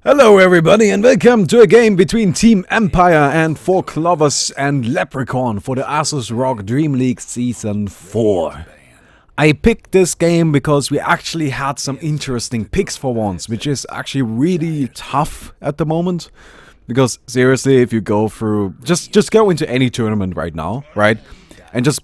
Hello everybody and welcome to a game between Team Empire and 4 Clovers and Leprechaun for the Asus Rock Dreamleague Season 4. I picked this game because we actually had some interesting picks for once, which is actually really tough at the moment. Because seriously, if you go through, just go into any tournament right now, right? And just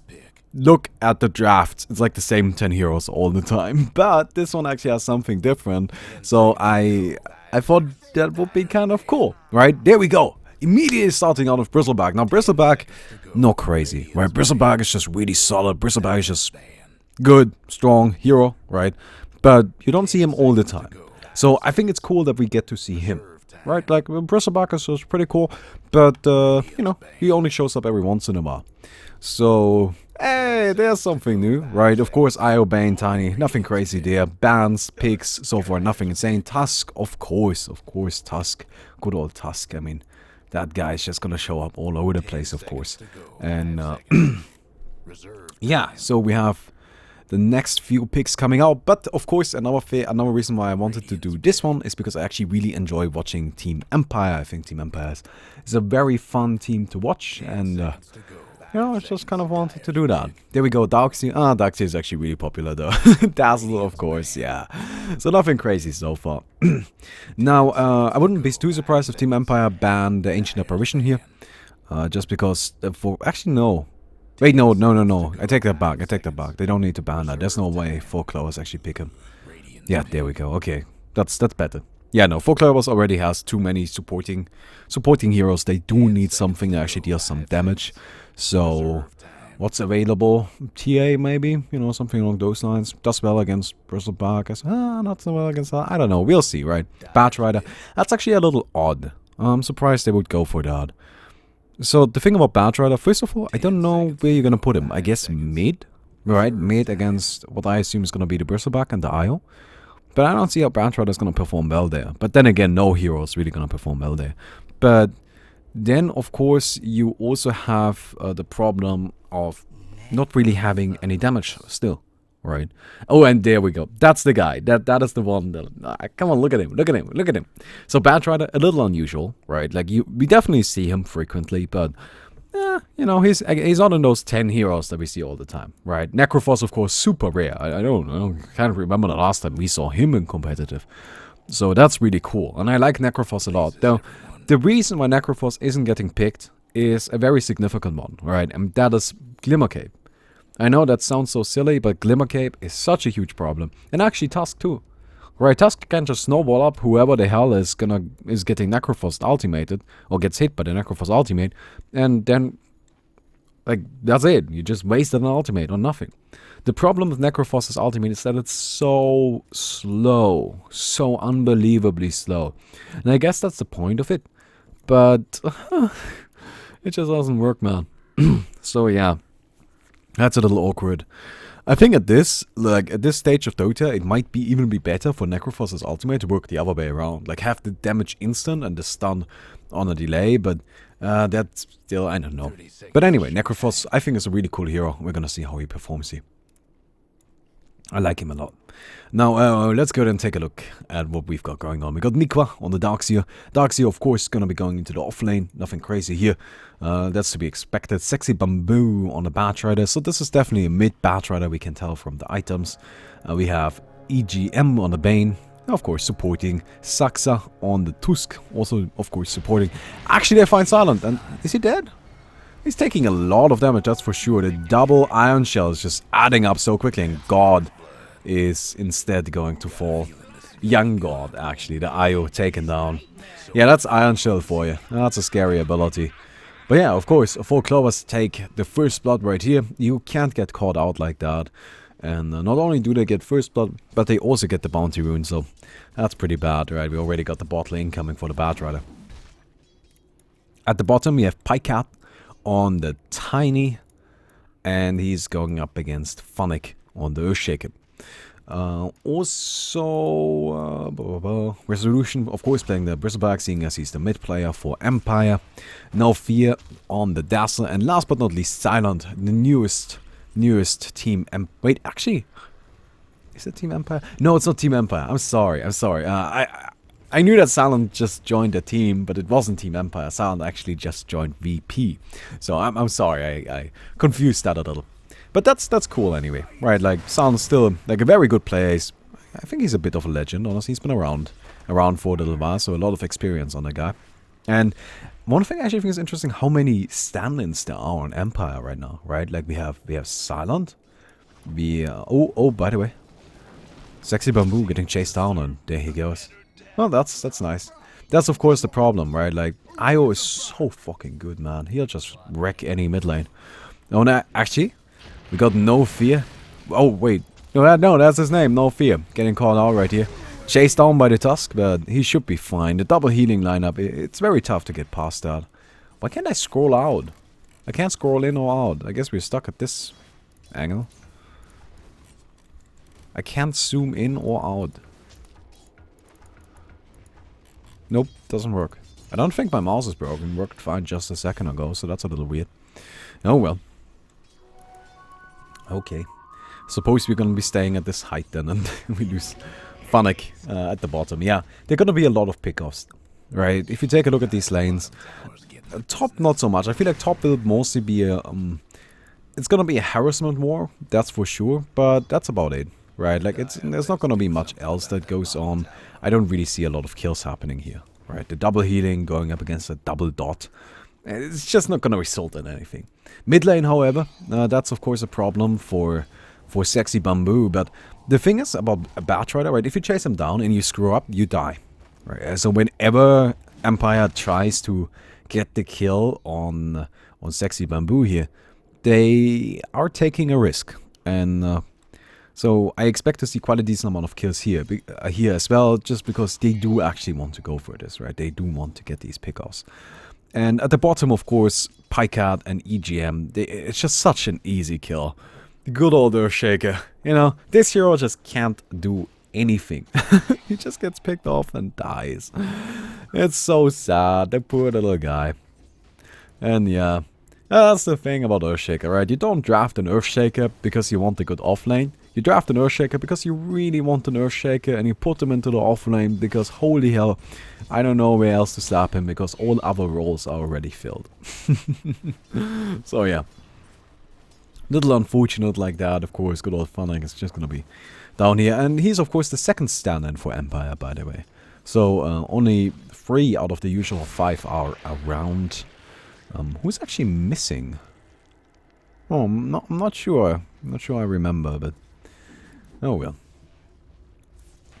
look at the drafts. It's like the same 10 heroes all the time. But this one actually has something different. So I thought that would be kind of cool, right? There we go. Immediately starting out of Bristleback. Now, Bristleback, not crazy, right? Bristleback is just really solid. Bristleback is just good, strong hero, right? But you don't see him all the time. So I think it's cool that we get to see him, right? Like, Bristleback is just pretty cool. But, you know, he only shows up every once in a while. So, hey, there's something new, right? Of course, IO Bane, Tiny, nothing crazy there. Bans, picks, so far, nothing insane. Tusk, of course, Tusk. Good old Tusk, I mean, that guy's just gonna show up all over the place, of course. And, yeah, so we have the next few picks coming out. But, of course, another reason why I wanted to do this one is because I actually really enjoy watching Team Empire. I think Team Empire is a very fun team to watch, and, you know, I just kind of wanted to do that. There we go, Darkseer. Darkseer is actually really popular though. Dazzle, of course, yeah. So nothing crazy so far. Now, I wouldn't be too surprised if Team Empire banned the Ancient Apparition here. Just because, actually no. Wait, no. I take that back, They don't need to ban that. There's no way 4 Clovers actually pick him. Yeah, there we go, okay. That's better. Yeah, no, 4 Clovers already has too many supporting heroes. They do need something that actually deals some damage. So, what's available? TA maybe? You know, something along those lines. Does well against Bristleback. Not so well against that. I don't know. We'll see, right? Batrider. That's actually a little odd. I'm surprised they would go for that. So, the thing about Batrider, first of all, I don't know where you're going to put him. I guess mid? Right? Mid against what I assume is going to be the Bristleback and the IO. But I don't see how Batrider is going to perform well there. But then again, no hero is really going to perform well there. But then, of course, you also have the problem of not really having any damage still, right? Oh, and there we go. That's the guy. That is the one. Come on, look at him. So Batrider, a little unusual, right? Like we definitely see him frequently, but you know, he's not in those 10 heroes that we see all the time, right? Necrophos, of course, super rare. I can't remember the last time we saw him in competitive. So that's really cool, and I like Necrophos a lot, though. The reason why Necrophos isn't getting picked is a very significant one, right? And that is Glimmercape. I know that sounds so silly, but Glimmercape is such a huge problem. And actually Tusk too. Right, Tusk can just snowball up whoever the hell is getting Necrophos ultimated, or gets hit by the Necrophos ultimate, and then, like, that's it. You just wasted an ultimate on nothing. The problem with Necrophos' ultimate is that it's so slow. So unbelievably slow. And I guess that's the point of it. But it just doesn't work, man. So yeah, that's a little awkward. I think at this stage of Dota, it might even be better for Necrophos' ultimate to work the other way around. Like, have the damage instant and the stun on a delay, but that's still, I don't know. But anyway, Necrophos, I think, is a really cool hero. We're gonna see how he performs here. I like him a lot. Now, let's go ahead and take a look at what we've got going on. We got Nikwa on the Darkseer. Darkseer, of course, is going to be going into the off lane. Nothing crazy here. That's to be expected. Sexy Bamboo on the Batrider. So this is definitely a mid Batrider, we can tell from the items. We have EGM on the Bane. Of course, supporting. Saxa on the Tusk. Also, of course, supporting. Actually, they find Silent. And is he dead? He's taking a lot of damage, that's for sure. The double Iron Shell is just adding up so quickly. And God is instead going to fall. Young God, actually. The IO taken down. Yeah, that's Iron Shell for you. That's a scary ability. But yeah, of course, 4 Clovers take the first blood right here. You can't get caught out like that. And not only do they get first blood, but they also get the bounty rune. So that's pretty bad, right? We already got the bot lane coming for the Batrider. At the bottom, we have Pycat on the Tiny, and he's going up against Phonic on the Earthshaker. Resolution, of course, playing the Bristleback, seeing as he's the mid player for Empire. No Fear on the Dazzle, and last but not least, Silent, the newest team. Wait, actually, is it Team Empire? No, it's not Team Empire. I'm sorry. I I knew that Silent just joined the team, but it wasn't Team Empire. Silent actually just joined VP. So I'm sorry, I confused that a little. But that's cool anyway, right? Like, Silent's still like a very good player. I think he's a bit of a legend, honestly. He's been around for a little while, so a lot of experience on the guy. And one thing I actually think is interesting, how many stand-ins there are on Empire right now, right? Like, we have Silent. Oh, by the way. Sexy Bamboo getting chased down, and there he goes. Well, that's nice. That's, of course, the problem, right? Like, IO is so fucking good, man. He'll just wreck any mid lane. Oh, no, actually, we got No Fear. Oh, wait. No, that's his name, No Fear. Getting called out right here. Chased down by the Tusk, but he should be fine. The double healing lineup, it's very tough to get past that. Why can't I scroll out? I can't scroll in or out. I guess we're stuck at this angle. I can't zoom in or out. Nope, doesn't work. I don't think my mouse is broken. It worked fine just a second ago, so that's a little weird. Oh well. Okay. Suppose we're gonna be staying at this height then, and we lose Funnick at the bottom. Yeah, there are gonna be a lot of pickoffs, right? If you take a look at these lanes, top not so much. I feel like top will mostly be a it's gonna be a harassment war, that's for sure. But that's about it, right? Like, there's not gonna be much else that goes on. I don't really see a lot of kills happening here, right? The double healing going up against a double dot, it's just not gonna result in anything. Mid lane, however, that's of course a problem for Sexy Bamboo. But the thing is about a Batrider, right? If you chase him down and you screw up, you die, right? So whenever Empire tries to get the kill on Sexy Bamboo here, they are taking a risk, and so I expect to see quite a decent amount of kills here as well, just because they do actually want to go for this, right? They do want to get these pickoffs. And at the bottom, of course, Pycat and EGM, it's just such an easy kill. The good old Earthshaker, you know, this hero just can't do anything. He just gets picked off and dies. It's so sad, the poor little guy. And yeah, that's the thing about Earthshaker, right? You don't draft an Earthshaker because you want a good offlane. You draft an Earthshaker because you really want an Earthshaker, and you put him into the offlane because, holy hell, I don't know where else to slap him because all other roles are already filled. So yeah. Little unfortunate like that, of course. Good old Funnick is just gonna be down here. And he's, of course, the second stand-in for Empire, by the way. So only 3 out of the usual 5 are around. Who's actually missing? Oh, I'm not sure. I'm not sure I remember, but oh well.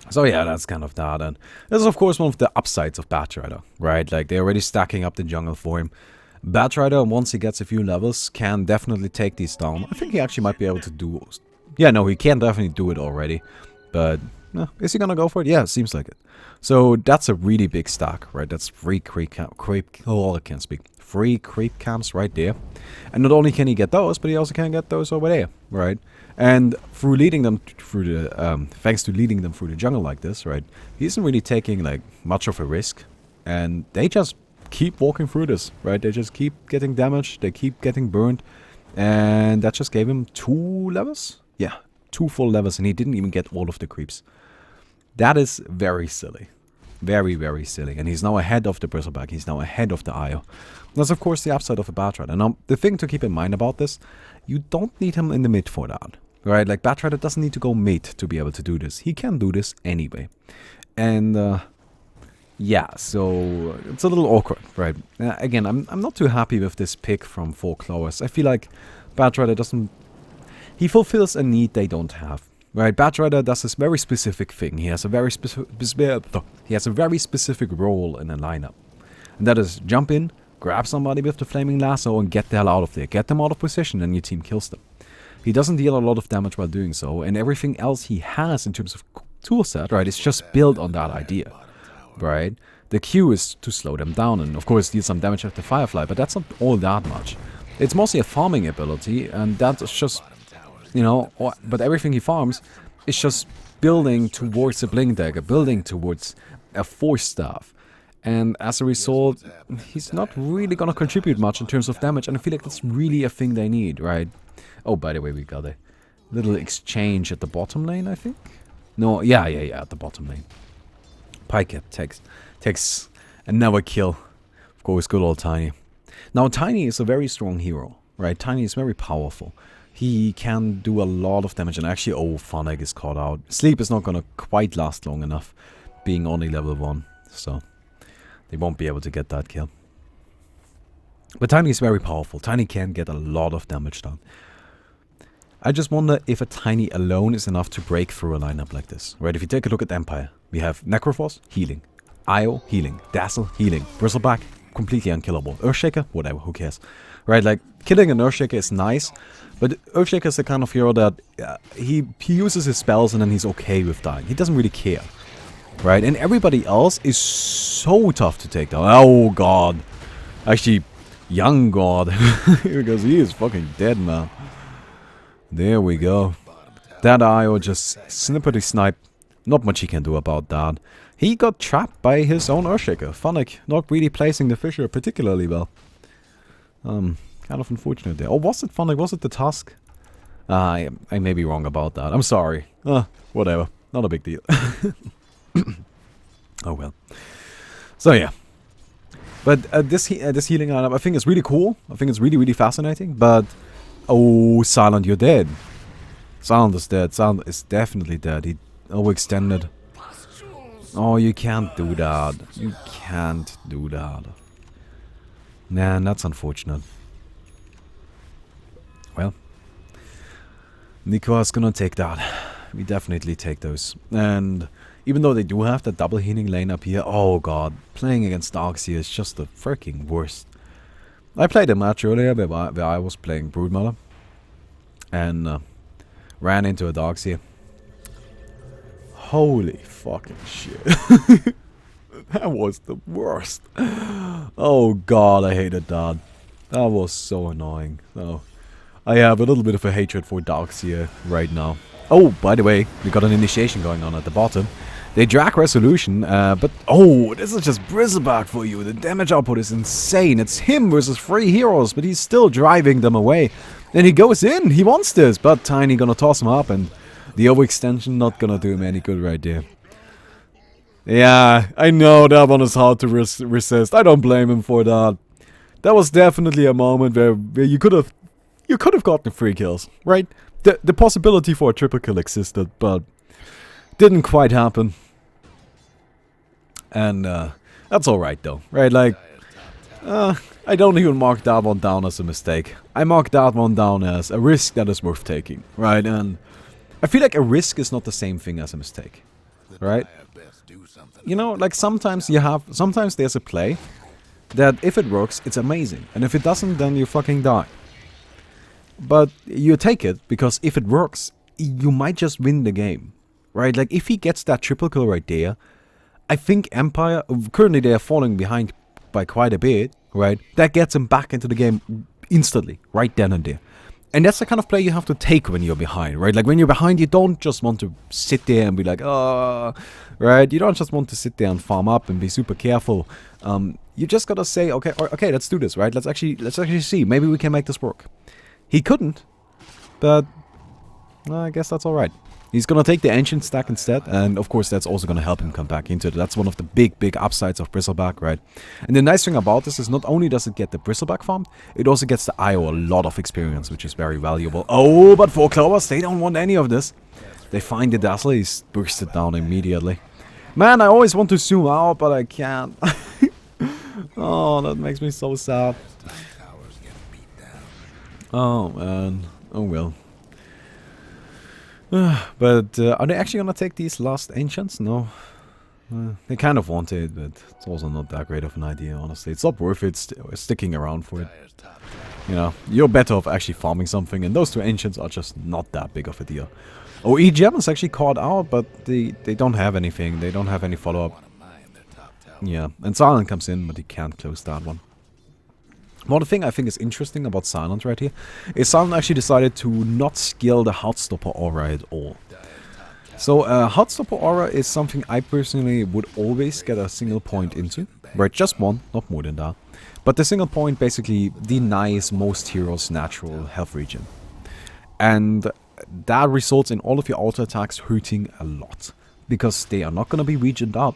So yeah, that's kind of that. And this is, of course, one of the upsides of Batrider, right? Like, they're already stacking up the jungle for him. Batrider, once he gets a few levels, can definitely take these down. I think he actually might be able to do... Yeah, no, he can definitely do it already. But, is he gonna go for it? Yeah, it seems like it. So, that's a really big stack, right? That's 3 creep camps right there. And not only can he get those, but he also can get those over there, right? And through leading them through the... thanks to leading them through the jungle like this, right? He isn't really taking, like, much of a risk. And they just keep walking through this, right? They just keep getting damaged, they keep getting burned, and that just gave him 2 levels? Yeah, 2 full levels, and he didn't even get all of the creeps. That is very silly. Very, very silly. And he's now ahead of the Bristleback, he's now ahead of the IO. That's, of course, the upside of a Batrider. Now, the thing to keep in mind about this, you don't need him in the mid for that, right? Like, Batrider doesn't need to go mid to be able to do this. He can do this anyway. And, yeah, so it's a little awkward, right? Again, I'm not too happy with this pick from 4Clovers. I feel like Batrider doesn't... He fulfills a need they don't have, right? Batrider does this very specific thing. He has a very specific role in a lineup. And that is jump in, grab somebody with the flaming lasso, and get the hell out of there. Get them out of position, and your team kills them. He doesn't deal a lot of damage while doing so, and everything else he has in terms of toolset, right, is just built on that idea. Right? The Q is to slow them down and, of course, deal some damage with the Firefly, but that's not all that much. It's mostly a farming ability, and that's just, you know, but everything he farms is just building towards a Blink Dagger, building towards a Force Staff. And as a result, he's not really gonna contribute much in terms of damage, and I feel like that's really a thing they need, right? Oh, by the way, we got a little exchange at the bottom lane, I think? No, yeah, at the bottom lane. Pike takes another kill. Of course, good old Tiny. Now, Tiny is a very strong hero, right? Tiny is very powerful. He can do a lot of damage, and actually, oh, Phonic is caught out. Sleep is not gonna quite last long enough, being only level 1, so they won't be able to get that kill. But Tiny is very powerful. Tiny can get a lot of damage done. I just wonder if a Tiny alone is enough to break through a lineup like this. Right, if you take a look at Empire, we have Necroforce, healing. Io, healing. Dazzle, healing. Bristleback, completely unkillable. Earthshaker, whatever, who cares. Right, like, killing an Earthshaker is nice, but Earthshaker is the kind of hero that he uses his spells and then he's okay with dying. He doesn't really care. Right, and everybody else is so tough to take down. Oh, God. Actually, young God. Because he is fucking dead, man. There we go. That Io just snippety snipe. Not much he can do about that. He got trapped by his own Earthshaker. Phonic not really placing the Fissure particularly well. Kind of unfortunate there. Oh, was it Phonic? Was it the Tusk? I may be wrong about that. I'm sorry. Whatever. Not a big deal. Oh well. So yeah. But this healing lineup I think is really cool. I think it's really, really fascinating. But oh, Silent, you're dead. Silent is dead. Silent is definitely dead. He overextended. Oh, you can't do that. You can't do that. Man, that's unfortunate. Well, Nico is gonna take that. We definitely take those. And even though they do have that double healing lane up here, oh god, playing against Darkseer is just the freaking worst. I played a match earlier where I was playing Broodmother and ran into a Darkseer. Holy fucking shit. That was the worst. Oh god, I hated that. That was so annoying. So, I have a little bit of a hatred for Darkseer right now. Oh, by the way, we got an initiation going on at the bottom. They drag Resolution, but oh, this is just Bristleback for you. The damage output is insane. It's him versus 3 heroes, but he's still driving them away. And he goes in, he wants this, but Tiny gonna toss him up, and the overextension not gonna do him any good right there. Yeah, I know that one is hard to resist. I don't blame him for that. That was definitely a moment where you could have gotten 3 kills, right? The possibility for a triple kill existed, but didn't quite happen. And that's alright though, right? Like, I don't even mark that one down as a mistake. I mark that one down as a risk that is worth taking, right? And I feel like a risk is not the same thing as a mistake, right? You know, like sometimes there's a play that if it works, it's amazing. And if it doesn't, then you fucking die. But you take it, because if it works, you might just win the game, right? Like, if he gets that triple kill right there, I think Empire, currently they are falling behind by quite a bit, right? That gets him back into the game instantly, right then and there. And that's the kind of play you have to take when you're behind, right? Like, when you're behind, you don't just want to sit there and be like, right? You don't just want to sit there and farm up and be super careful. You just gotta say, okay, let's do this, right? Let's actually see. Maybe we can make this work. He couldn't, but I guess that's alright. He's gonna take the Ancient stack instead, and of course that's also gonna help him come back into it. That's one of the big upsides of Bristleback, right? And the nice thing about this is not only does it get the Bristleback farm, it also gets the IO a lot of experience, which is very valuable. Oh, but 4 Clovers, they don't want any of this. They find the Dazzler, he's bursted down immediately. Man, I always want to zoom out, but I can't. Oh, that makes me so sad. Oh man, oh well. But are they actually gonna take these last Ancients? No. They kind of want it, but it's also not that great of an idea, honestly. It's not worth it sticking around for it. You know, you're better off actually farming something, and those 2 Ancients are just not that big of a deal. Oh, E-Gem is actually caught out, but they don't have anything. They don't have any follow-up. Yeah, and Silent comes in, but he can't close that one. One thing I think is interesting about Silent right here is Silent actually decided to not skill the Heartstopper aura at all. So Heartstopper aura is something I personally would always get a single point into. Right, just one, not more than that. But the single point basically denies most heroes natural health regen. And that results in all of your auto attacks hurting a lot. Because they are not going to be regened up.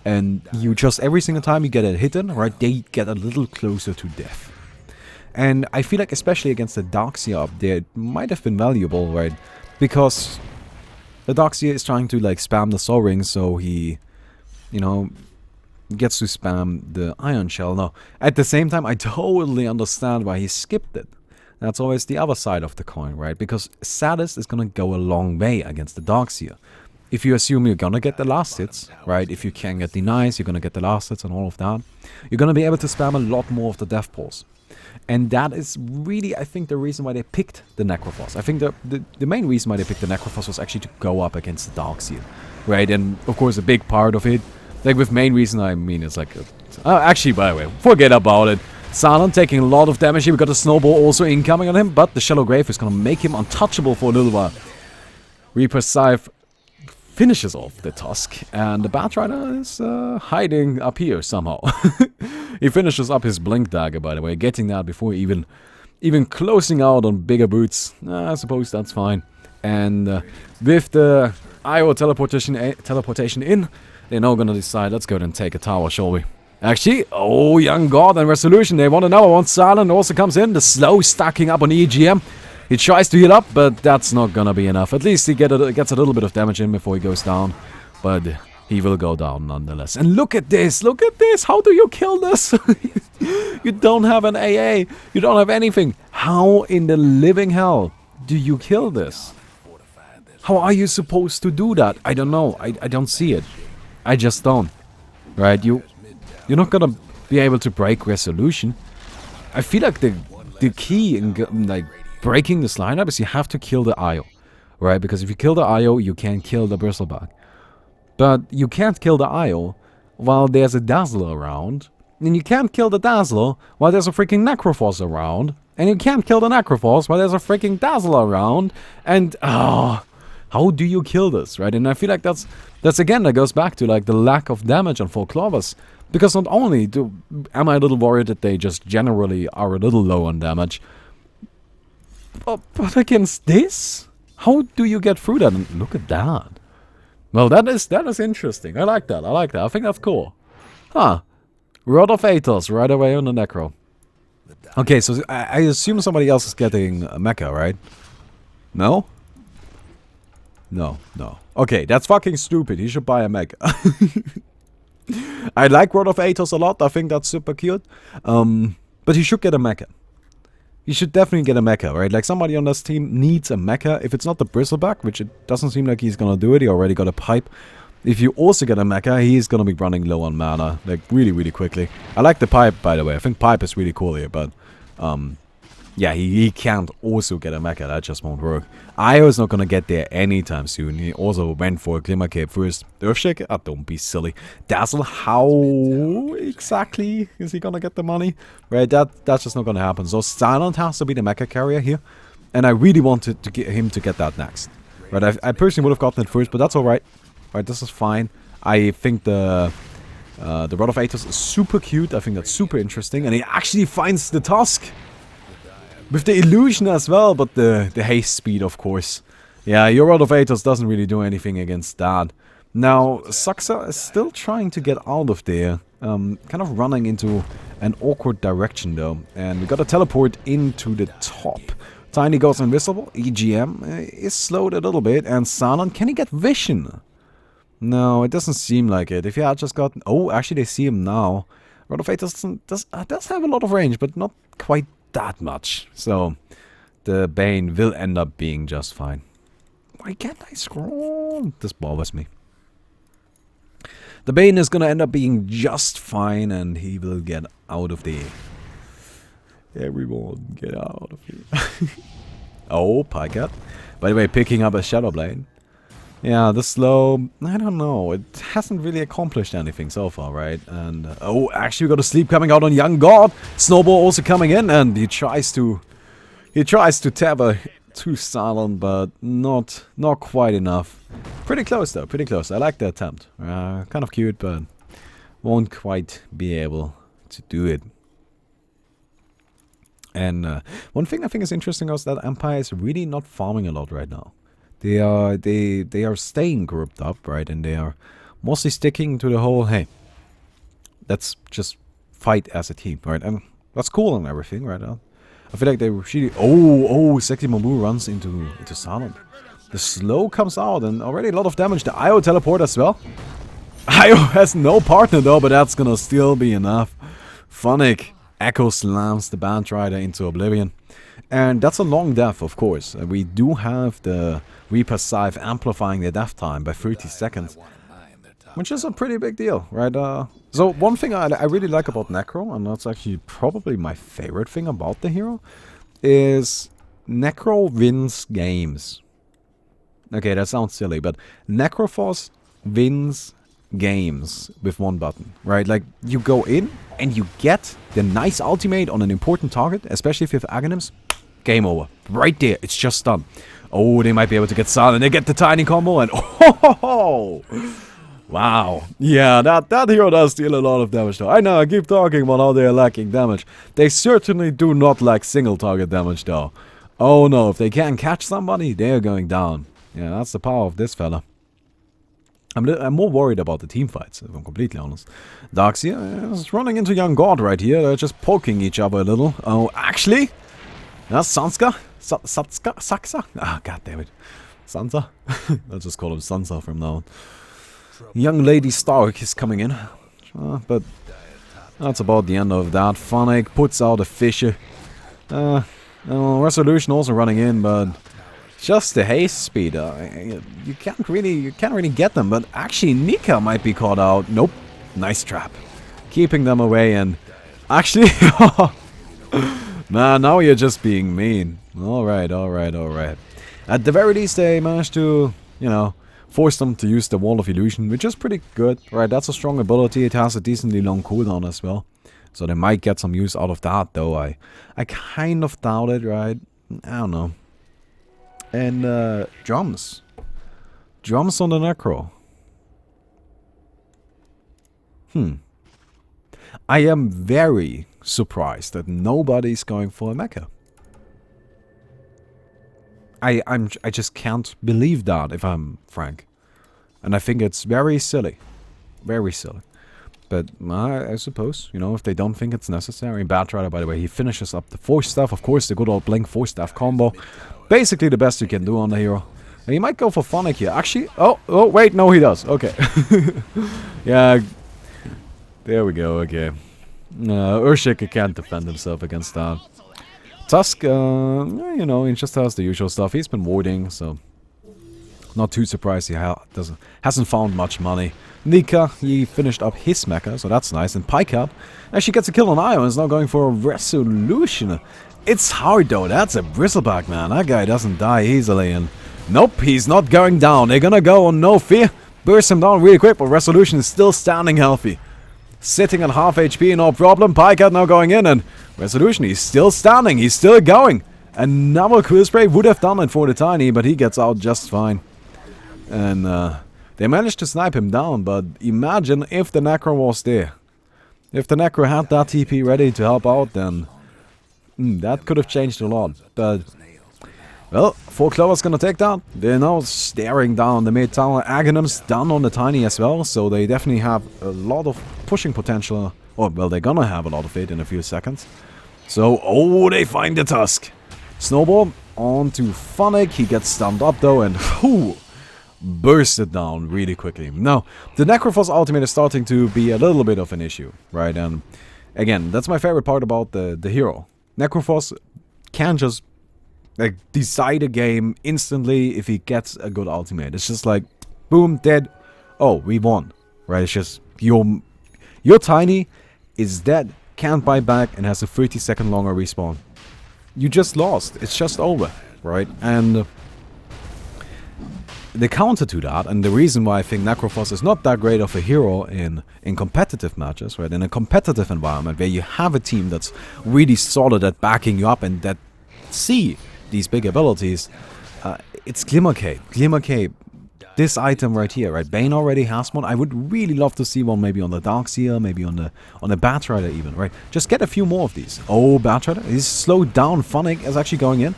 And you just, every single time you get a hit in, right, they get a little closer to death. And I feel like especially against the Darkseer up there, it might have been valuable, right? Because the Darkseer is trying to like spam the Soul Ring, so he, you know, gets to spam the Iron Shell. Now, at the same time, I totally understand why he skipped it. That's always the other side of the coin, right? Because Sadist is gonna go a long way against the Darkseer. If you assume you're gonna get the last hits, right? If you can get denies, you're gonna get the last hits and all of that. You're gonna be able to spam a lot more of the Death Pulse. And that is really, I think, the reason why they picked the Necrophos. I think the main reason why they picked the Necrophos was actually to go up against the Darkseer, right? And, of course, a big part of it, like with main reason, I mean, it's like... actually, by the way, forget about it. Silent taking a lot of damage here. We got a Snowball also incoming on him, but the Shallow Grave is going to make him untouchable for a little while. Reaper Scythe finishes off the Tusk, and the Batrider is hiding up here somehow. He finishes up his Blink Dagger, by the way, getting that before even closing out on bigger boots. I suppose that's fine. And with the IO teleportation in, they're now gonna decide, let's go and take a tower, shall we? Actually, oh, Young God and Resolution, they want another one. Silent also comes in, the slow stacking up on EGM. He tries to heal up, but that's not gonna be enough. At least he gets a little bit of damage in before he goes down. But he will go down nonetheless. And look at this! Look at this! How do you kill this? You don't have an AA. You don't have anything. How in the living hell do you kill this? How are you supposed to do that? I don't know. I don't see it. I just don't. Right? You're not gonna be able to break Resolution. I feel like the key in like breaking this lineup is you have to kill the IO, right? Because if you kill the IO, you can't kill the Bristleback. But you can't kill the IO while there's a Dazzler around. And you can't kill the Dazzler while there's a freaking Necrophos around. And you can't kill the Necrophos while there's a freaking Dazzler around. And, how do you kill this, right? And I feel like that's again, that goes back to like the lack of damage on 4 Clovers. Because not only am I a little worried that they just generally are a little low on damage, but against this? How do you get through that? And look at that. Well, that is interesting. I like that. I think that's cool. Huh. Rod of Athos right away on the Necro. Okay, so I assume somebody else is getting a mecha, right? No? No. Okay, that's fucking stupid. He should buy a mecha. I like Rod of Athos a lot. I think that's super cute. But he should get a mecha. He should definitely get a mecha, right? Like, somebody on this team needs a mecha. If it's not the Bristleback, which it doesn't seem like he's gonna do it. He already got a pipe. If you also get a mecha, he's gonna be running low on mana, like, really, really quickly. I like the pipe, by the way. I think pipe is really cool here, but, yeah, he can't also get a mecha. That just won't work. Io is not gonna get there anytime soon. He also went for a Glimmer Cape first. Earthshake? Ah, don't be silly. Dazzle, how exactly is he gonna get the money? Right, that's just not gonna happen. So Silent has to be the mecha carrier here. And I really wanted to get him to get that next. Right, I personally would have gotten it first, but that's alright. Right, this is fine. I think the Rod of Athos is super cute. I think that's super interesting. And he actually finds the Tusk. With the illusion as well, but the haste speed, of course. Yeah, your Rod of Athos doesn't really do anything against that. Now, Saxa is still trying to get out of there. Kind of running into an awkward direction, though. And we got to teleport into the top. Tiny goes invisible. EGM is slowed a little bit. And Silent, can he get vision? No, it doesn't seem like it. If he had just got... Oh, actually, they see him now. Rod of Athos does have a lot of range, but not quite that much. So the Bane will end up being just fine. Why can't I scroll? This bothers me. The Bane is gonna end up being just fine, and he will get out of there. Everyone get out of here. Oh, Pycat. By the way, picking up a Shadow Blade. Yeah, the slow, I don't know, it hasn't really accomplished anything so far, right? And, oh, actually we got a sleep coming out on Young God. Snowball also coming in, and he tries to tether to Silent, but not quite enough. Pretty close though, pretty close. I like the attempt. Kind of cute, but won't quite be able to do it. And one thing I think is interesting is that Empire is really not farming a lot right now. They are staying grouped up, right? And they are Mostly sticking to the whole, hey, let's just fight as a team, right? And that's cool and everything, right? I feel like they really... Oh, Sexy Mamu runs into Silent. The slow comes out and already a lot of damage. The IO teleport as well. IO has no partner though, but that's gonna still be enough. Phonic Echo slams the Batrider into oblivion. And that's a long death, of course. We do have the Reaper Scythe amplifying their death time by 30 seconds. Which is a pretty big deal, right? So one thing I really like about Necro, and that's actually probably my favorite thing about the hero, is Necro wins games. Okay, that sounds silly, but Necrophos wins games with one button, right? Like, you go in and you get the nice ultimate on an important target, especially if you have Aghanim's. Game over. Right there, it's just done. Oh, they might be able to get Silent. They get the tiny combo and oh! Wow. Yeah, that hero does deal a lot of damage though. I know, I keep talking about how they are lacking damage. They certainly do not lack single target damage though. Oh no, if they can't catch somebody, they are going down. Yeah, that's the power of this fella. I'm more worried about the team fights, if I'm completely honest. Darkseer is running into Young God right here. They're just poking each other a little. Oh, actually? That's Sanska? Saksa? Ah, god damn it. Sansa? I'll just call him Sansa from now on. Young Lady Stark is coming in. But that's about the end of that. Phonic puts out a Fisher. Resolution also running in, but just the haste speed. You can't really get them. But actually, Nika might be caught out. Nope. Nice trap. Keeping them away and actually... Nah, now you're just being mean. Alright. At the very least, they managed to, you know, force them to use the Wall of Illusion, which is pretty good, right? That's a strong ability. It has a decently long cooldown as well. So they might get some use out of that, though. I kind of doubt it, right? I don't know. And, drums. Drums on the Necro. I am very surprised that nobody's going for a mecha. I just can't believe that, if I'm frank. And I think it's very silly. Very silly. But I suppose, you know, if they don't think it's necessary. Batrider, by the way, he finishes up the Force Staff. Of course, the good old Blink Force Staff combo. Basically the best you can do on the hero. And he might go for Phonic here. Actually, oh, wait, no, he does. Okay. Yeah. There we go, okay. Urshik can't defend himself against that. Tusk, you know, he just has the usual stuff. He's been warding, so not too surprised he hasn't found much money. Nika, he finished up his mecha, so that's nice. And Pikeout actually gets a kill on Io and is now going for a resolution. It's hard though, that's a bristleback, man. That guy doesn't die easily, and nope, he's not going down. They're gonna go on no fear, burst him down really quick, but resolution is still standing healthy. Sitting at half HP, no problem. Pikeout now going in, and resolution, he's still standing, he's still going. Another Quill Spray would have done it for the Tiny, but he gets out just fine. And they managed to snipe him down, but imagine if the Necro was there. If the Necro had that TP ready to help out, then that could have changed a lot. But, well, 4 Clover's gonna take that. They're now staring down the mid tower. Aghanim's down on the Tiny as well, so they definitely have a lot of pushing potential. Or, well, they're gonna have a lot of it in a few seconds. So, oh, they find the Tusk. Snowball onto Phonic. He gets stunned up though, and bursted down really quickly. Now, the Necrophos ultimate is starting to be a little bit of an issue, right? And again, that's my favorite part about the hero. Necrophos can just like decide a game instantly if he gets a good ultimate. It's just like, boom, dead. Oh, we won, right? It's just your Tiny is dead, can't buy back, and has a 30-second longer respawn. You just lost. It's just over, right? And the counter to that, and the reason why I think Necrophos is not that great of a hero in competitive matches, right? In a competitive environment where you have a team that's really solid at backing you up and that see these big abilities, it's Glimmercape. Glimmercape, this item right here, right? Bane already has one. I would really love to see one maybe on the Darkseer, maybe on the Batrider even, right? Just get a few more of these. Oh, Batrider, he's slowed down. Phonic is actually going in.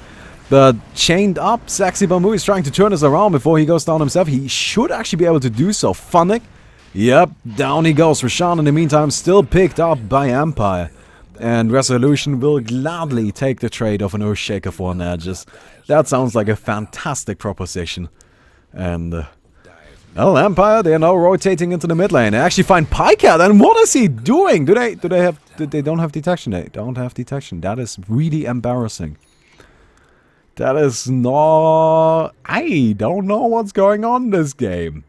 But chained up, Sexy Baumi is trying to turn this around before he goes down himself. He should actually be able to do so. Phonic Yep, down he goes. Roshan in the meantime still picked up by Empire. And Resolution will gladly take the trade of an Earthshaker for an Aegis. That sounds like a fantastic proposition. And, well, Empire, they are now rotating into the mid lane. They actually find Pikecat, and what is he doing? They don't have detection. They don't have detection. That is really embarrassing. That is not... I don't know what's going on in this game.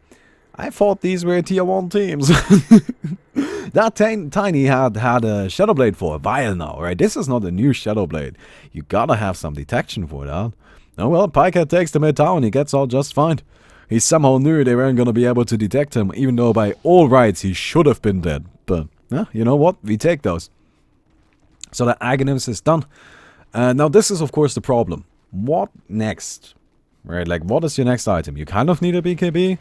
I thought these were tier 1 teams. That Tiny had a Shadow Blade for a while now, right? This is not a new Shadow Blade. You gotta have some detection for that. Oh well, Pikecat takes the mid tower and he gets all just fine. He somehow knew they weren't gonna be able to detect him, even though by all rights he should have been dead. But, yeah, you know what? We take those. So the Aghanim's is done. Now this is of course the problem. What next? Right, like what is your next item? You kind of need a BKB.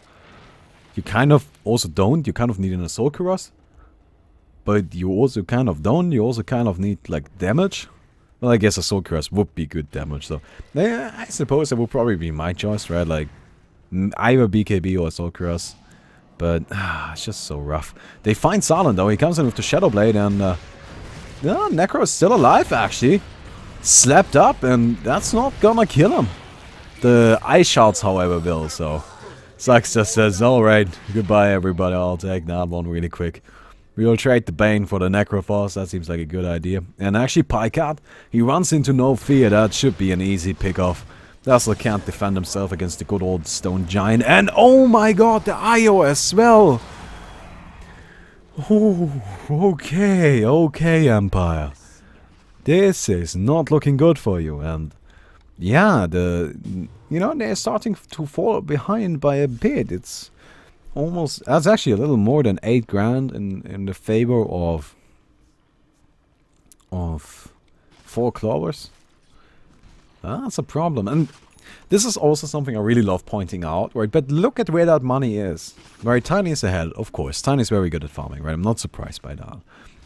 You kind of also don't. You kind of need an Assault Cuirass. But you also kind of don't. You also kind of need like damage. Well, I guess Assault Cuirass would be good damage. So yeah, I suppose that would probably be my choice, right? Like either BKB or Assault Cuirass. But it's just so rough. They find Silent though. He comes in with the Shadow Blade and yeah, Necro is still alive actually. Slapped up and that's not gonna kill him. The Ice Shards, however, will. So Sucks just says, alright, goodbye everybody, I'll take that one really quick. We'll trade the Bane for the Necrophos, that seems like a good idea. And actually Pikecat, he runs into no fear, that should be an easy pickoff. Dazzler can't defend himself against the good old Stone Giant. And oh my god, the IO as well! Oh, okay Empire. This is not looking good for you, and yeah, they're starting to fall behind by a bit. It's almost, that's actually a little more than 8 grand in the favor of 4 clovers. That's a problem, and this is also something I really love pointing out, right? But look at where that money is. Right, Tiny is ahead, of course. Tiny is very good at farming, right? I'm not surprised by that.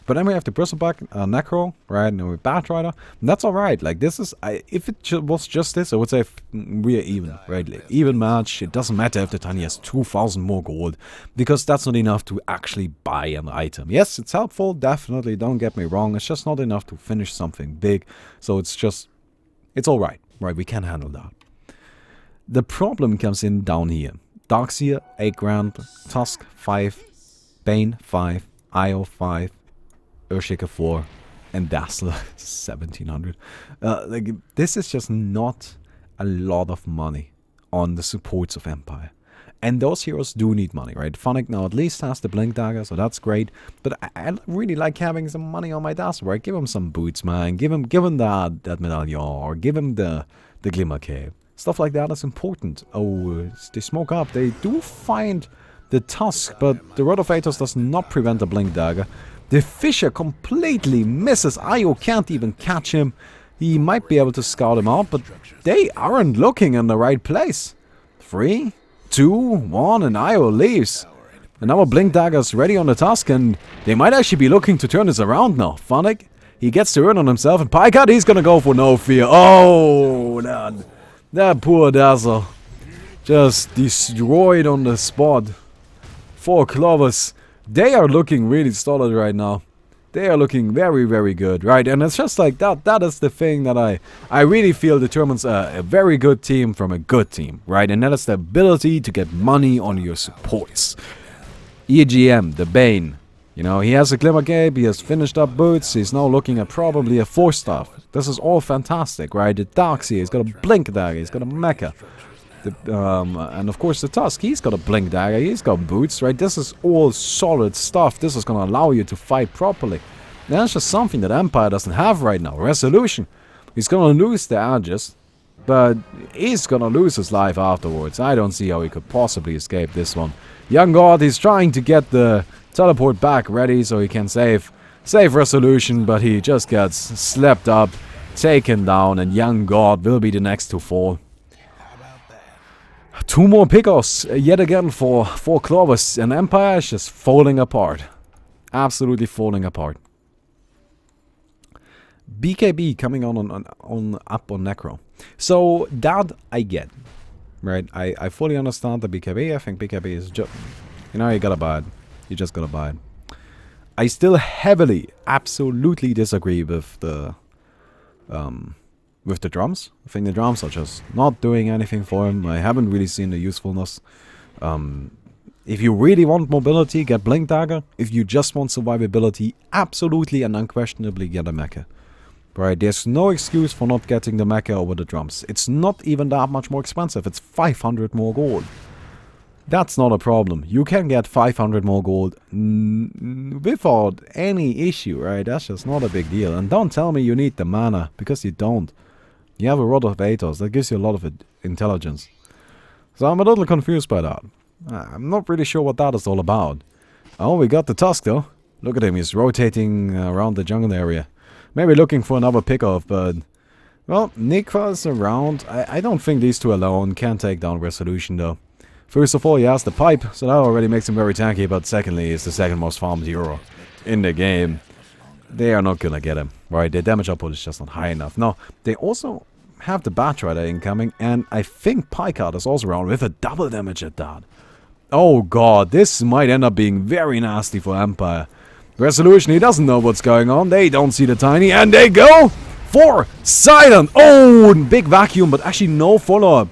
But then we have the Bristleback, Necro, right, and we Batrider. That's alright, like this is, if it was just this, I would say we are even, right, like, even match. It doesn't matter if the Tiny has 2,000 more gold, because that's not enough to actually buy an item. Yes, it's helpful, definitely, don't get me wrong, it's just not enough to finish something big, so it's just, it's alright, right, we can handle that. The problem comes in down here. Darkseer, 8 grand, Tusk, 5, Bane, 5, IO, 5, Earthshaker 4, and Dazzler 1700. Like this is just not a lot of money on the supports of Empire. And those heroes do need money, right? Phonic now at least has the Blink Dagger, so that's great. But I really like having some money on my Dazzler, right? Give him some boots, man. Give him that medallion, or give him the Glimmer Cape. Stuff like that is important. Oh, they smoke up. They do find the Tusk, but the Rod of Athos does not prevent the Blink Dagger. The Fisher completely misses. Io can't even catch him. He might be able to scout him out, but they aren't looking in the right place. 3, 2, 1, and Io leaves. And now a Blink Dagger's ready on the Tusk, and they might actually be looking to turn this around now. Phonic, he gets to earn on himself, and Pikecat, he's gonna go for no fear. Oh, that poor Dazzle. Just destroyed on the spot. 4 clovers. They are looking really solid right now. They are looking very, very good, right? And it's just like that. That is the thing that I really feel determines a very good team from a good team, right? And that is the ability to get money on your supports. EGM, the Bane. You know, he has a Glimmer Cape, he has finished up boots, he's now looking at probably a 4-star. This is all fantastic, right? The Darkseer, he's got a Blink Dagger, he's got a Mecha. And of course the Tusk, he's got a Blink Dagger, he's got boots, right? This is all solid stuff. This is gonna allow you to fight properly. That's just something that Empire doesn't have right now. Resolution. He's gonna lose the Aegis, but he's gonna lose his life afterwards. I don't see how he could possibly escape this one. Young God, he's trying to get the teleport back ready so he can save Resolution, but he just gets slapped up, taken down, and Young God will be the next to fall. 2 more pickoffs yet again for 4 clovers, and Empire is just falling apart. Absolutely falling apart. BKB coming on up on Necro. So that I get, right? I fully understand the BKB. I think BKB is just, you know, you gotta buy it. You just gotta buy it. I still heavily, absolutely disagree with the drums. I think the drums are just not doing anything for him. I haven't really seen the usefulness. If you really want mobility, get Blink Dagger. If you just want survivability, absolutely and unquestionably get a mecha. Right, there's no excuse for not getting the mecha over the drums. It's not even that much more expensive. It's 500 more gold. That's not a problem. You can get 500 more gold without any issue, right? That's just not a big deal. And don't tell me you need the mana, because you don't. You have a Rod of Atos. That gives you a lot of intelligence. So I'm a little confused by that. I'm not really sure what that is all about. Oh, we got the Tusk though. Look at him, he's rotating around the jungle area. Maybe looking for another pickoff, but... Well, Nikva's around. I don't think these two alone can take down Resolution though. First of all, he has the pipe, so that already makes him very tanky, but secondly, he's the second most farmed hero in the game. They are not gonna get him, right? Their damage output is just not high enough. No, they also have the Batrider incoming, and I think Picard is also around with a double damage at that. Oh god, this might end up being very nasty for Empire. Resolution, he doesn't know what's going on, they don't see the tiny, and they go for Silent! Oh, big vacuum, but actually no follow-up.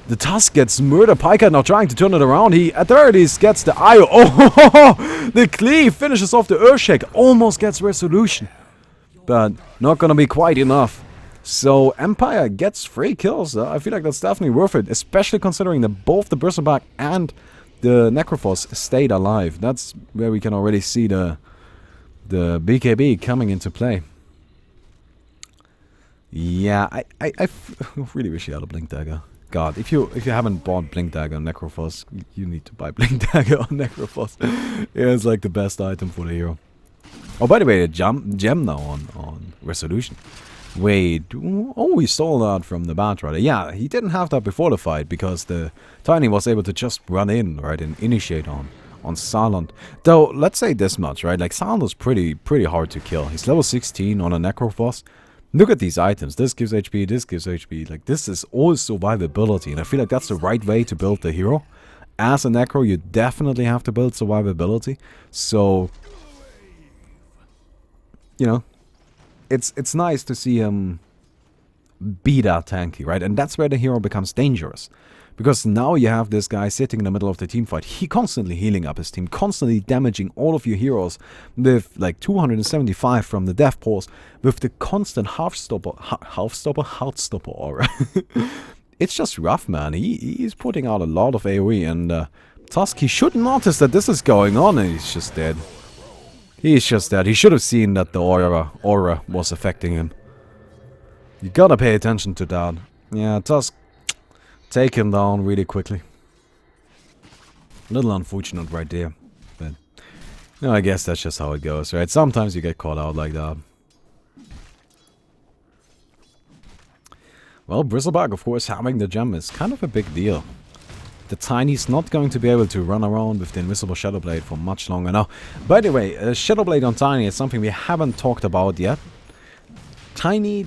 The Tusk gets murdered. Picard now trying to turn it around. He at the very least gets the IO. Oh, the cleave finishes off the Earthshake. Almost gets Resolution. But not gonna be quite enough. So Empire gets 3 kills. I feel like that's definitely worth it. Especially considering that both the Bristleback and the Necrophos stayed alive. That's where we can already see the BKB coming into play. Yeah, I really wish you had a Blink Dagger. God, if you haven't bought Blink Dagger on Necrophos, you need to buy Blink Dagger on Necrophos. Yeah, it's like the best item for the hero. Oh, by the way, the gem now on Resolution. Wait, oh, we stole that from the Batrider. Yeah, he didn't have that before the fight, because the Tiny was able to just run in, right, and initiate on Silent. Though, let's say this much, right, like Silent is pretty hard to kill. He's level 16 on a Necrophos. Look at these items. This gives HP, this gives HP. Like, this is all survivability. And I feel like that's the right way to build the hero. As a Necro, you definitely have to build survivability. So, you know, it's nice to see him be that tanky, right? And that's where the hero becomes dangerous. Because now you have this guy sitting in the middle of the team fight. He constantly healing up his team, constantly damaging all of your heroes with like 275 from the death pulse, with the constant heart stopper aura. It's just rough, man. He's putting out a lot of AoE, and Tusk, he should notice that this is going on, and he's just dead. He's just dead. He should have seen that the aura was affecting him. You gotta pay attention to that. Yeah, Tusk, take him down really quickly. A little unfortunate right there. But, you know, I guess that's just how it goes, right? Sometimes you get caught out like that. Well, Bristleback, of course, having the gem is kind of a big deal. The Tiny's not going to be able to run around with the invisible Shadow Blade for much longer now. By the way, Shadow Blade on Tiny is something we haven't talked about yet. Tiny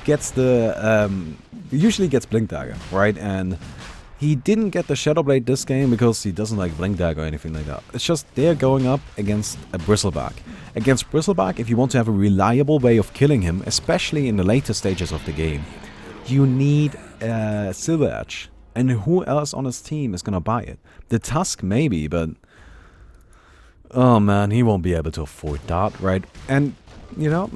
gets the... usually gets Blink Dagger, right? And he didn't get the Shadow Blade this game because he doesn't like Blink Dagger or anything like that. It's just they're going up against a Bristleback. Against Bristleback, if you want to have a reliable way of killing him, especially in the later stages of the game, you need Silver Edge. And who else on his team is gonna buy it? The Tusk maybe, but... oh man, he won't be able to afford that, right? And, you know,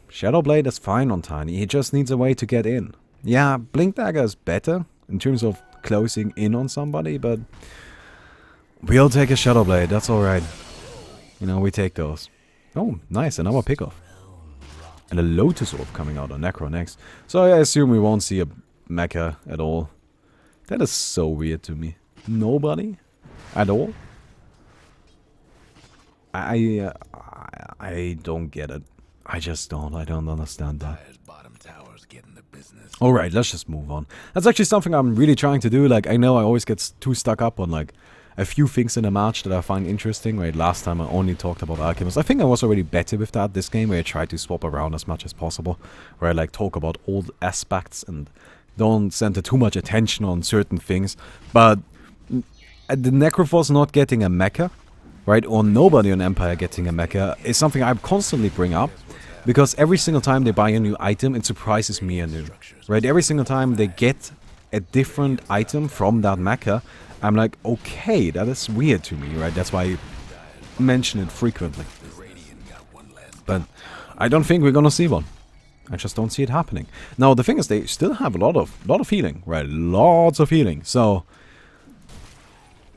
Shadow Blade is fine on Tiny, he just needs a way to get in. Yeah, Blink Dagger is better in terms of closing in on somebody, but we'll take a Shadow Blade, that's alright. You know, we take those. Oh, nice, another pickoff. And a Lotus Orb coming out on Necro next. So I assume we won't see a mecha at all. That is so weird to me. Nobody? At all? I don't get it. I just don't. I don't understand that. Alright, let's just move on. That's actually something I'm really trying to do. Like, I know I always get too stuck up on, like, a few things in a match that I find interesting. Right, last time I only talked about Alchemist. I think I was already better with that this game, where I tried to swap around as much as possible. Where I, like, talk about old aspects and don't center too much attention on certain things. But the Necrophos not getting a mecha right, or nobody on Empire getting a mecha is something I constantly bring up. Because every single time they buy a new item, it surprises me anew. Right, every single time they get a different item from that mecha, I'm like, okay, that is weird to me, right? That's why I mention it frequently. But I don't think we're gonna see one. I just don't see it happening. Now, the thing is, they still have a lot of healing, right? Lots of healing. So,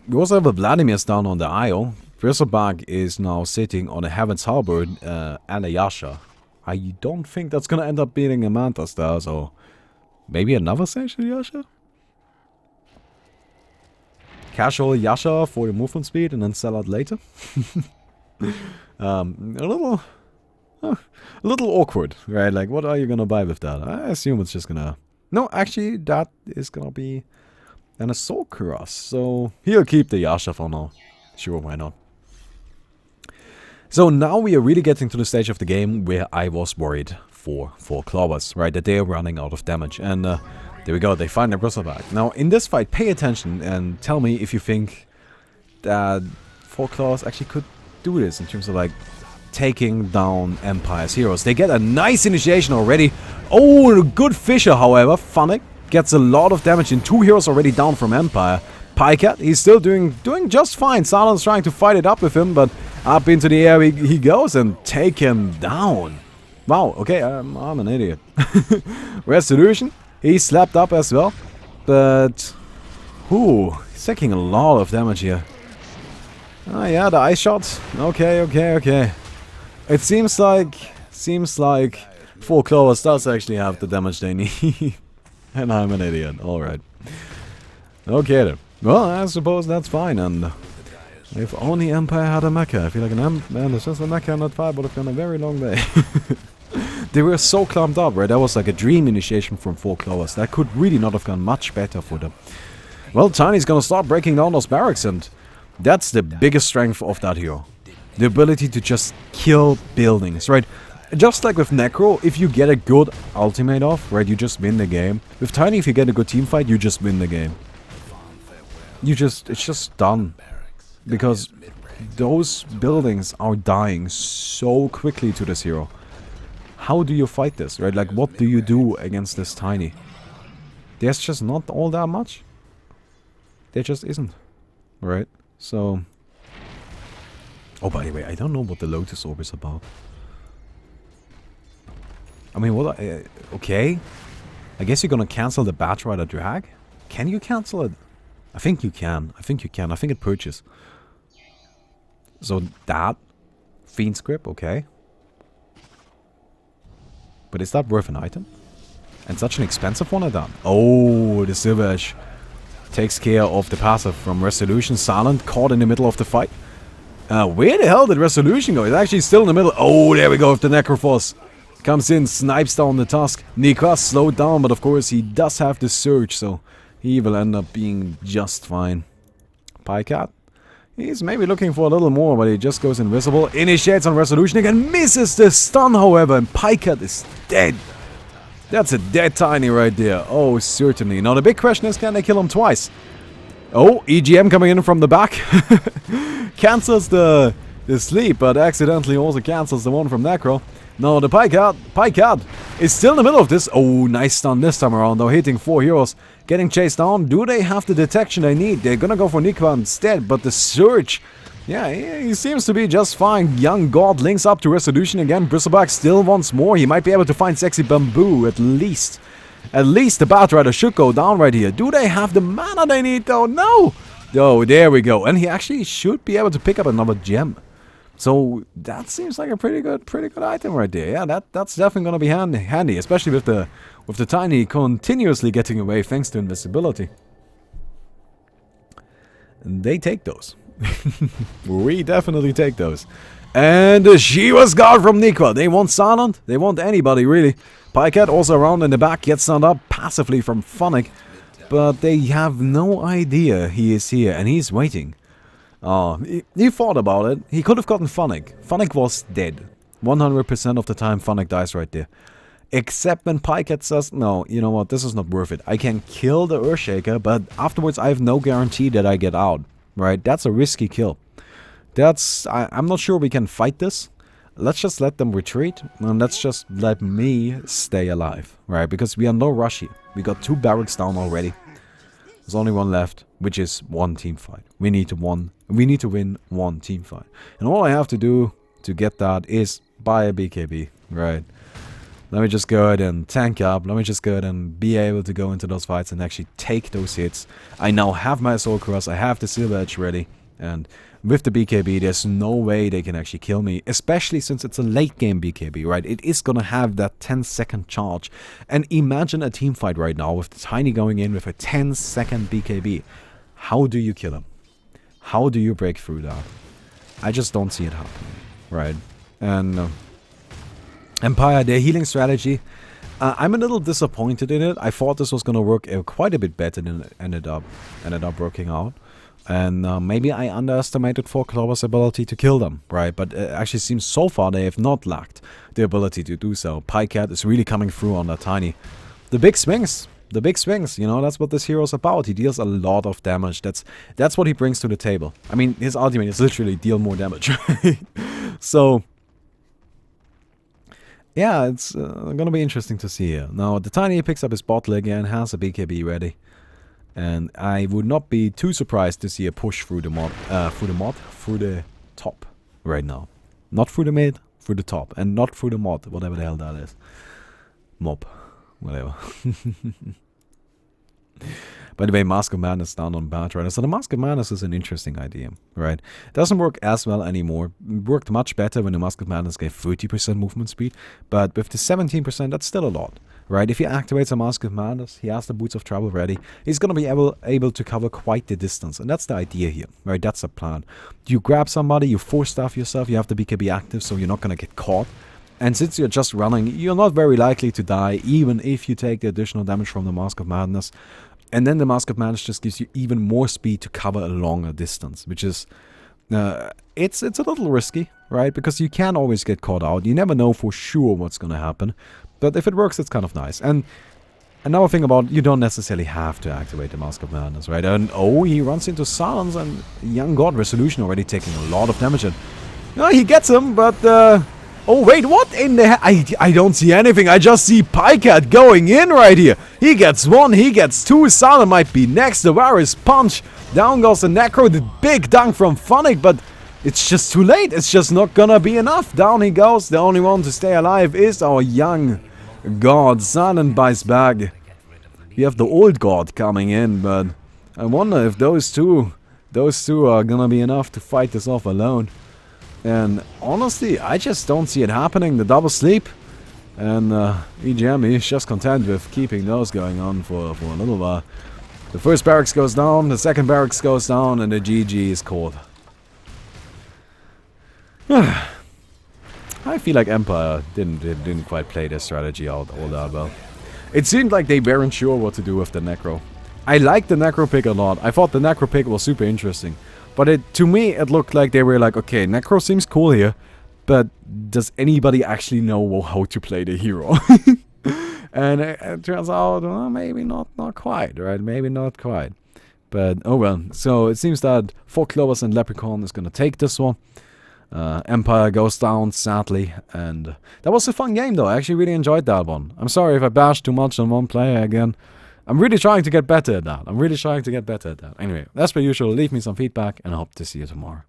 we also have a Vladimir's down on the Isle. Bristleback is now sitting on a Heaven's Halberd and a Yasha. I don't think that's gonna end up being a Manta Star, so maybe another Station Yasha? Casual Yasha for the movement speed and then sell out later. A little awkward, right? Like, what are you gonna buy with that? I assume it's just gonna... No, actually, that is gonna be an Assault Cuirass, so he'll keep the Yasha for now. Sure, why not? So now we are really getting to the stage of the game where I was worried for Clovers, right? That they are running out of damage. And there we go, they find their Bristleback. Now, in this fight, pay attention and tell me if you think that 4 Claws actually could do this in terms of, like, taking down Empire's heroes. They get a nice initiation already. Oh, good Fisher, however. Funnick gets a lot of damage and 2 heroes already down from Empire. Pycat, he's still doing just fine. Silence trying to fight it up with him, but up into the air he goes and take him down. Wow, okay, I'm an idiot. Resolution, he slapped up as well, but he's taking a lot of damage here. Ah, yeah, the ice shot. Okay. It seems like 4 Clovers does actually have the damage they need. And I'm an idiot. Alright. Okay then. Well, I suppose that's fine. And if only Empire had a mecha. I feel like there's just a mecha and that fight would have been a very long day. They were so clumped up, right? That was like a dream initiation from 4 Clovers. That could really not have gone much better for them. Well, Tiny's gonna start breaking down those barracks, and that's the biggest strength of that hero. The ability to just kill buildings, right? Just like with Necro, if you get a good ultimate off, right, you just win the game. With Tiny, if you get a good team fight, you just win the game. It's just done. Because those buildings are dying so quickly to this hero. How do you fight this, right? Like, what do you do against this Tiny? There's just not all that much. There just isn't, right? So... Oh, by the way, I don't know what the Lotus Orb is about. I mean, what? Okay. I guess you're gonna cancel the Batrider drag? Can you cancel it? I think you can. I think it purchase. So that Fiend's Grip, okay. But is that worth an item? And such an expensive one at that? Oh, the Silver Edge takes care of the passive from Resolution. Silent, caught in the middle of the fight. Where the hell did Resolution go? It's actually still in the middle. Oh, there we go with the Necrophos. Comes in, snipes down the Tusk. Niklas slowed down, but of course he does have the Surge, so he will end up being just fine. Pycat. He's maybe looking for a little more, but he just goes invisible. Initiates on Resolution again, misses the stun, however, and Pycat is dead. That's a dead Tiny right there. Oh, certainly. Now the big question is, can they kill him twice? Oh, EGM coming in from the back. Cancels the sleep, but accidentally also cancels the one from Necro. Now the Pycat is still in the middle of this. Oh, nice stun this time around, though, hitting 4 heroes. Getting chased down. Do they have the detection they need? They're gonna go for Nikva instead, but the Surge... Yeah, he seems to be just fine. Young God links up to Resolution again. Bristleback still wants more. He might be able to find Sexy Bamboo, at least. At least the Batrider should go down right here. Do they have the mana they need, though? No! Oh, there we go. And he actually should be able to pick up another gem. So that seems like a pretty good item right there. Yeah, that's definitely gonna be handy, especially with the Tiny continuously getting away thanks to invisibility. And they take those. We definitely take those. And the Shiva's Guard from Nikva. They want Silent. They want anybody, really. Pycat also around in the back gets stunned up passively from Funnick. But they have no idea he is here, and he's waiting. He thought about it. He could have gotten Funnick. Funnick was dead. 100% of the time Funnick dies right there. Except when Pycat says, no, you know what, this is not worth it. I can kill the Earthshaker, but afterwards I have no guarantee that I get out. Right? That's a risky kill. I'm not sure we can fight this. Let's just let them retreat, and let's just let me stay alive, right? Because we are no rush here. We got 2 barracks down already. There's only 1 left, which is 1 team fight. We need to win 1 team fight. And all I have to do to get that is buy a BKB, right? Let me just go ahead and tank up. Let me just go ahead and be able to go into those fights and actually take those hits. I now have my Soul Cross. I have the Silver Edge ready. And with the BKB, there's no way they can actually kill me. Especially since it's a late game BKB, right? It is gonna have that 10-second charge. And imagine a team fight right now with the Tiny going in with a 10-second BKB. How do you kill him? How do you break through that? I just don't see it happening, right? And Empire, their healing strategy, I'm a little disappointed in it. I thought this was gonna work quite a bit better than it ended up working out. And maybe I underestimated 4Clover's ability to kill them, right? But it actually seems so far they have not lacked the ability to do so. Pycat is really coming through on that Tiny. The big swings, you know, that's what this hero's about. He deals a lot of damage. That's what he brings to the table. I mean, his ultimate is literally deal more damage. So, yeah, it's gonna be interesting to see here. Now, the Tiny picks up his bottle again, has a BKB ready. And I would not be too surprised to see a push through the top right now. Not through the mid, through the top. And not through the mod, whatever the hell that is. Mob, whatever. By the way, Mask of Madness down on Batrider. So the Mask of Madness is an interesting idea, right? It doesn't work as well anymore. It worked much better when the Mask of Madness gave 30% movement speed. But with the 17%, that's still a lot. Right, if he activates a Mask of Madness, he has the Boots of Travel ready, he's going to be able to cover quite the distance. And that's the idea here, right? That's the plan. You grab somebody, you force stuff yourself, you have the BKB active, so you're not going to get caught. And since you're just running, you're not very likely to die, even if you take the additional damage from the Mask of Madness. And then the Mask of Madness just gives you even more speed to cover a longer distance, which is... it's a little risky, right? Because you can always get caught out. You never know for sure what's going to happen. But if it works, it's kind of nice. And another thing about, you don't necessarily have to activate the Mask of Madness, right? And oh, he runs into Silence, and Young God Resolution already taking a lot of damage. And no, he gets him, but oh wait, what in the I don't see anything. I just see Pycat going in right here. He gets 1, he gets 2. Silent might be next. The Varus punch. Down goes the Necro, the big dunk from Phonic, but it's just too late. It's just not gonna be enough. Down he goes. The only one to stay alive is our young god. Silent buys back. We have the old god coming in, but I wonder if those two are gonna be enough to fight this off alone. And honestly, I just don't see it happening. The double sleep. And EGM is just content with keeping those going on for a little while. The first barracks goes down, the second barracks goes down, and the GG is called. I feel like Empire didn't quite play their strategy out all that well. It seemed like they weren't sure what to do with the Necro. I liked the Necro pick a lot. I thought the Necro pick was super interesting. But to me, it looked like they were like, okay, Necro seems cool here, but does anybody actually know how to play the hero? And it turns out, well, maybe not quite, right? Maybe not quite. But, oh well. So it seems that 4Clovers and Leprechaun is going to take this one. Empire goes down, sadly. And that was a fun game, though. I actually really enjoyed that one. I'm sorry if I bashed too much on one player again. I'm really trying to get better at that. Anyway, as per usual, leave me some feedback, and I hope to see you tomorrow.